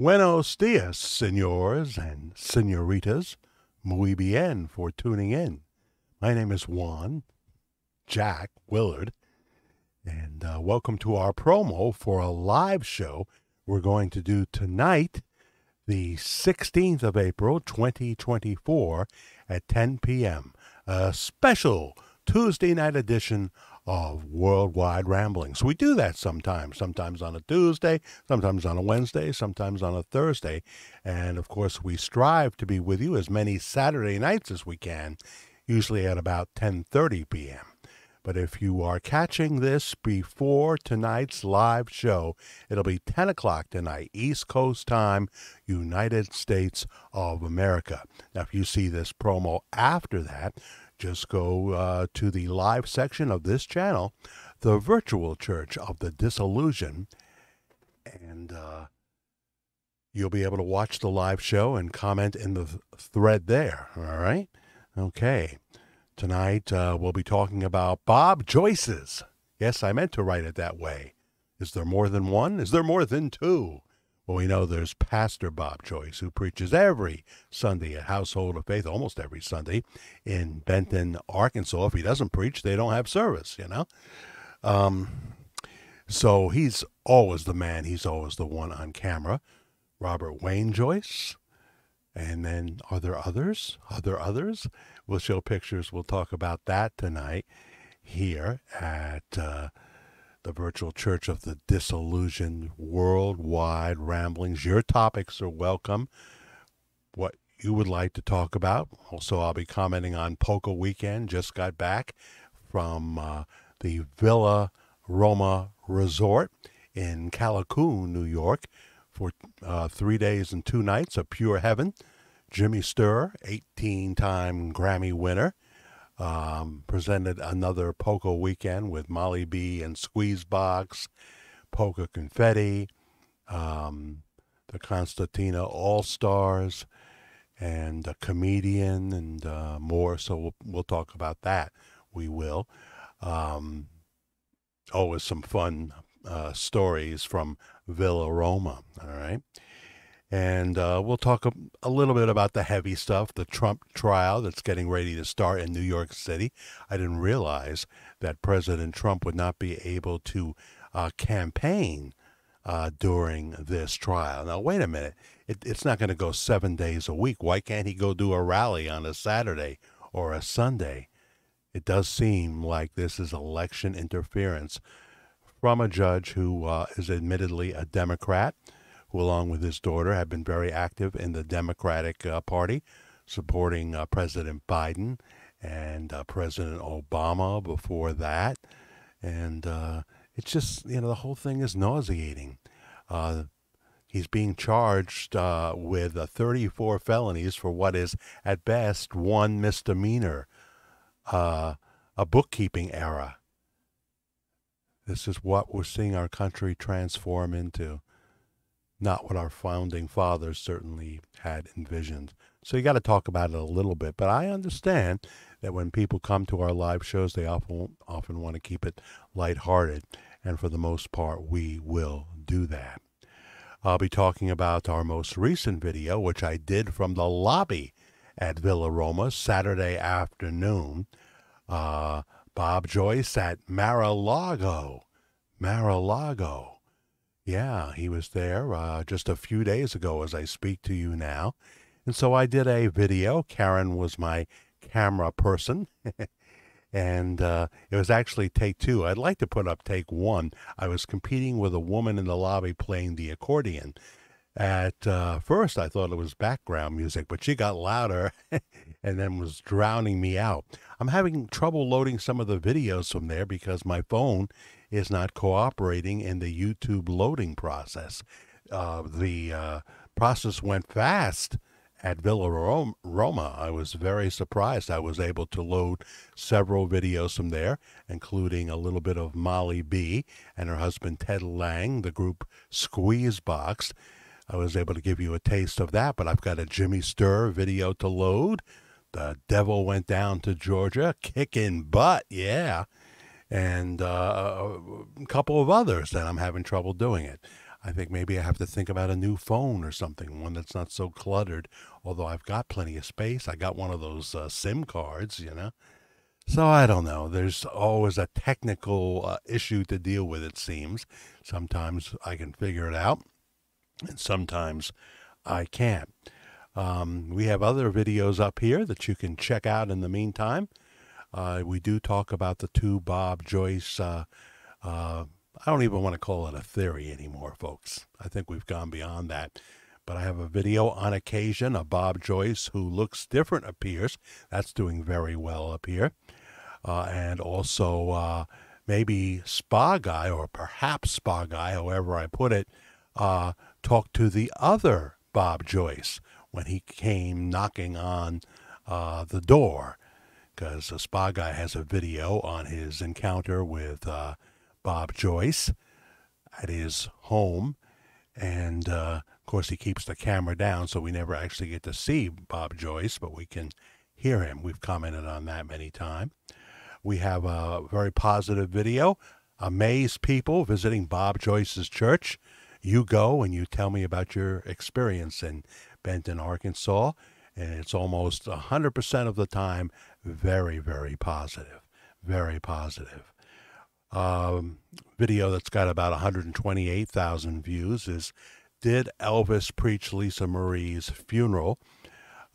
Buenos dias, senores and senoritas. Muy bien for tuning in. My name is Juan Jack Willard, and welcome to our promo for a live show we're going to do tonight, the 16th of April, 2024, at 10 p.m. A special Tuesday night edition of Worldwide Ramblings. We do that sometimes on a Tuesday, sometimes on a Wednesday, sometimes on a Thursday. And of course, we strive to be with you as many Saturday nights as we can, usually at about 10:30 p.m. But if you are catching this before tonight's live show, it'll be 10 o'clock tonight, East Coast time, United States of America. Now, if you see this promo after that, just go to the live section of this channel, the Virtual Church of the Disillusion, and you'll be able to watch the live show and comment in the thread there, all right? Okay. Tonight, we'll be talking about Bob Joyce's. Yes, I meant to write it that way. Is there more than one? Is there more than two? Well, we know there's Pastor Bob Joyce, who preaches every Sunday at Household of Faith, almost every Sunday, in Benton, Arkansas. If he doesn't preach, they don't have service, you know? So he's always the man. He's always the one on camera. Robert Wayne Joyce. And then, are there others? Are there others? We'll show pictures. We'll talk about that tonight here at the Virtual Church of the Disillusioned, Worldwide Ramblings. Your topics are welcome. What you would like to talk about. Also, I'll be commenting on POLKA Weekend. Just got back from the Villa Roma Resort in Callicoon, New York, for 3 days and 2 nights of pure heaven. Jimmy Sturr, 18-time Grammy winner, presented another Polka Weekend with Molly B and Squeezebox, Polka Confetti, the Constantina All-Stars, and a comedian and more. So we'll talk about that. We will. Always some fun stories from Villa Roma, all right? And we'll talk a little bit about the heavy stuff, the Trump trial that's getting ready to start in New York City. I didn't realize that President Trump would not be able to campaign during this trial. Now, wait a minute. It's not going to go 7 days a week. Why can't he go do a rally on a Saturday or a Sunday? It does seem like this is election interference from a judge who is admittedly a Democrat, who, along with his daughter, have been very active in the Democratic Party, supporting President Biden and President Obama before that. And it's just, the whole thing is nauseating. He's being charged with 34 felonies for what is, at best, one misdemeanor, a bookkeeping error. This is what we're seeing our country transform into. Not what our founding fathers certainly had envisioned. So you got to talk about it a little bit. But I understand that when people come to our live shows, they often want to keep it lighthearted. And for the most part, we will do that. I'll be talking about our most recent video, which I did from the lobby at Villa Roma Saturday afternoon. Bob Joyce at Mar-a-Lago. Mar-a-Lago. Yeah, he was there just a few days ago as I speak to you now. And so I did a video. Karen was my camera person. And it was actually take 2. I'd like to put up take 1. I was competing with a woman in the lobby playing the accordion. At first, I thought it was background music, but she got louder and then was drowning me out. I'm having trouble loading some of the videos from there because my phone is not cooperating in the YouTube loading process. The process went fast at Villa Roma. I was very surprised. I was able to load several videos from there, including a little bit of Molly B and her husband Ted Lang, the group Squeezebox. I was able to give you a taste of that, but I've got a Jimmy Sturr video to load. The Devil Went Down to Georgia, kicking butt, yeah. And a couple of others that I'm having trouble doing it. I think maybe I have to think about a new phone or something, one that's not so cluttered. Although I've got plenty of space. I got one of those SIM cards, you know. So I don't know. There's always a technical issue to deal with, it seems. Sometimes I can figure it out, and sometimes I can't. We have other videos up here that you can check out in the meantime. We do talk about the two Bob Joyce. I don't even want to call it a theory anymore, folks. I think we've gone beyond that. But I have a video on occasion of Bob Joyce who looks different, appears. That's doing very well up here. And also maybe Spa Guy, or perhaps Spa Guy, however I put it, talked to the other Bob Joyce when he came knocking on the door, because the Spa Guy has a video on his encounter with Bob Joyce at his home, and of course he keeps the camera down, so we never actually get to see Bob Joyce, but we can hear him. We've commented on that many times. We have a very positive video, Amazed People Visiting Bob Joyce's Church. You go and you tell me about your experience in Benton, Arkansas, and it's almost 100% of the time very, very positive. Very positive. Video that's got about 128,000 views is Did Elvis Preach Lisa Marie's Funeral?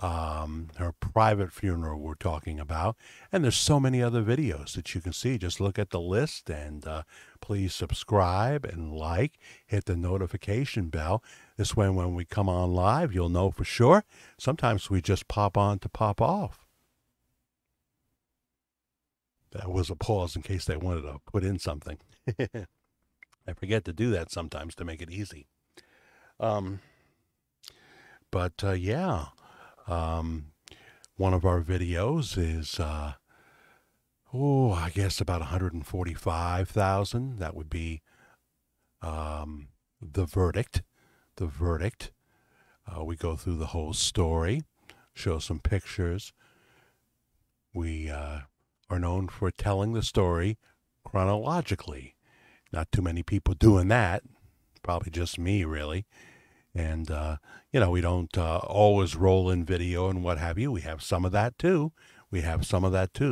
Her private funeral we're talking about. And there's so many other videos that you can see. Just look at the list, and please subscribe and like, hit the notification bell. This way when we come on live, you'll know for sure. Sometimes we just pop on to pop off. That was a pause in case they wanted to put in something. I forget to do that sometimes to make it easy. Yeah. One of our videos is, I guess about 145,000. That would be the verdict. The verdict. We go through the whole story, show some pictures. We are known for telling the story chronologically. Not too many people doing that. Probably just me, really. And, we don't always roll in video and what have you. We have some of that, too.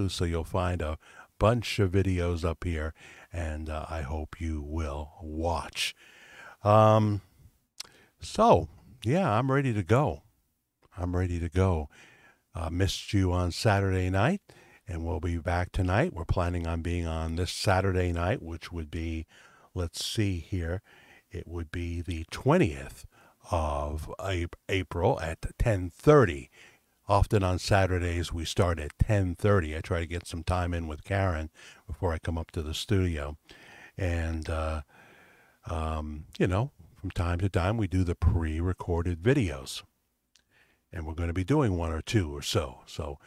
So you'll find a bunch of videos up here, and I hope you will watch. I'm ready to go. Missed you on Saturday night, and we'll be back tonight. We're planning on being on this Saturday night, which would be, let's see here, it would be the 20th of April at 10:30. Often on Saturdays we start at 10:30. I try to get some time in with Karen before I come up to the studio. And, from time to time we do the pre-recorded videos. And we're going to be doing one or two or so. So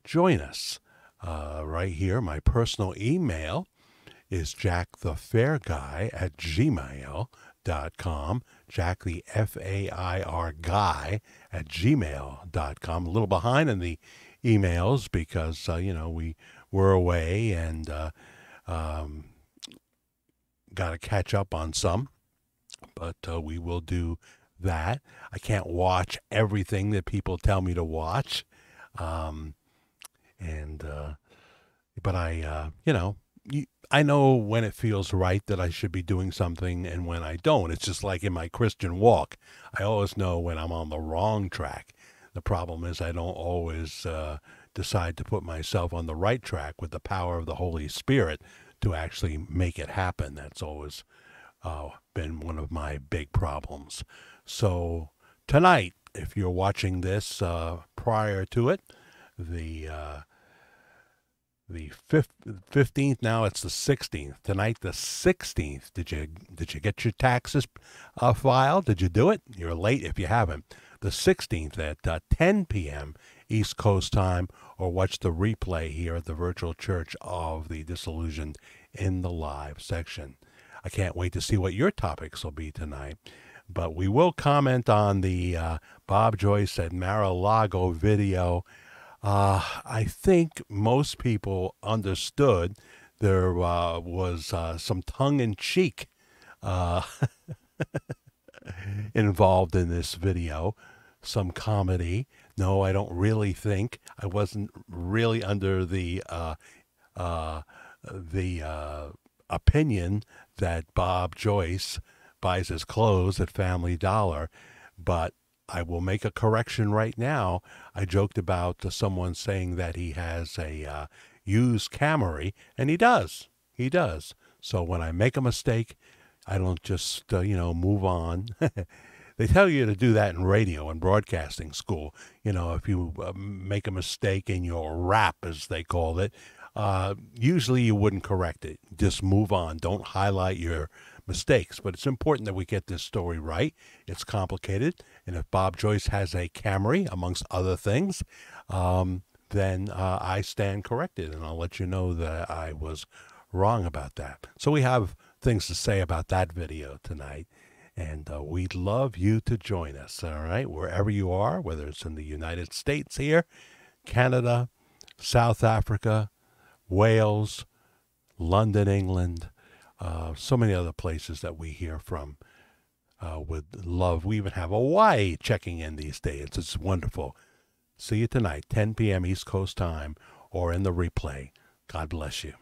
join us right here. My personal email is jackthefairguy@gmail.com. Jack the F-A-I-R guy @gmail.com. A little behind in the emails because, we were away and got to catch up on some. But we will do that. I can't watch everything that people tell me to watch. But I know when it feels right that I should be doing something and when I don't. It's just like in my Christian walk. I always know when I'm on the wrong track. The problem is I don't always decide to put myself on the right track with the power of the Holy Spirit to actually make it happen. That's always been one of my big problems. So tonight, if you're watching this prior to it, the 15th, now it's the 16th. Tonight, the 16th. Did you get your taxes filed? Did you do it? You're late if you haven't. The 16th at 10 p.m. East Coast time, or watch the replay here at the virtual church of the Disillusioned in the live section. I can't wait to see what your topics will be tonight. But we will comment on the Bob Joyce at Mar-a-Lago video. I think most people understood there was some tongue-in-cheek involved in this video, some comedy. No, I don't really think I wasn't really under the opinion that Bob Joyce buys his clothes at Family Dollar, but I will make a correction right now. I joked about someone saying that he has a used Camry, and he does. He does. So when I make a mistake, I don't just, move on. They tell you to do that in radio and broadcasting school. If you make a mistake in your rap, as they call it, usually you wouldn't correct it. Just move on. Don't highlight your mistakes. But it's important that we get this story right. It's complicated. And if Bob Joyce has a Camry, amongst other things, then I stand corrected. And I'll let you know that I was wrong about that. So we have things to say about that video tonight. And we'd love you to join us, all right, wherever you are, whether it's in the United States here, Canada, South Africa, Wales, London, England, so many other places that we hear from with love. We even have Hawaii checking in these days. It's wonderful. See you tonight, 10 p.m. East Coast time, or in the replay. God bless you.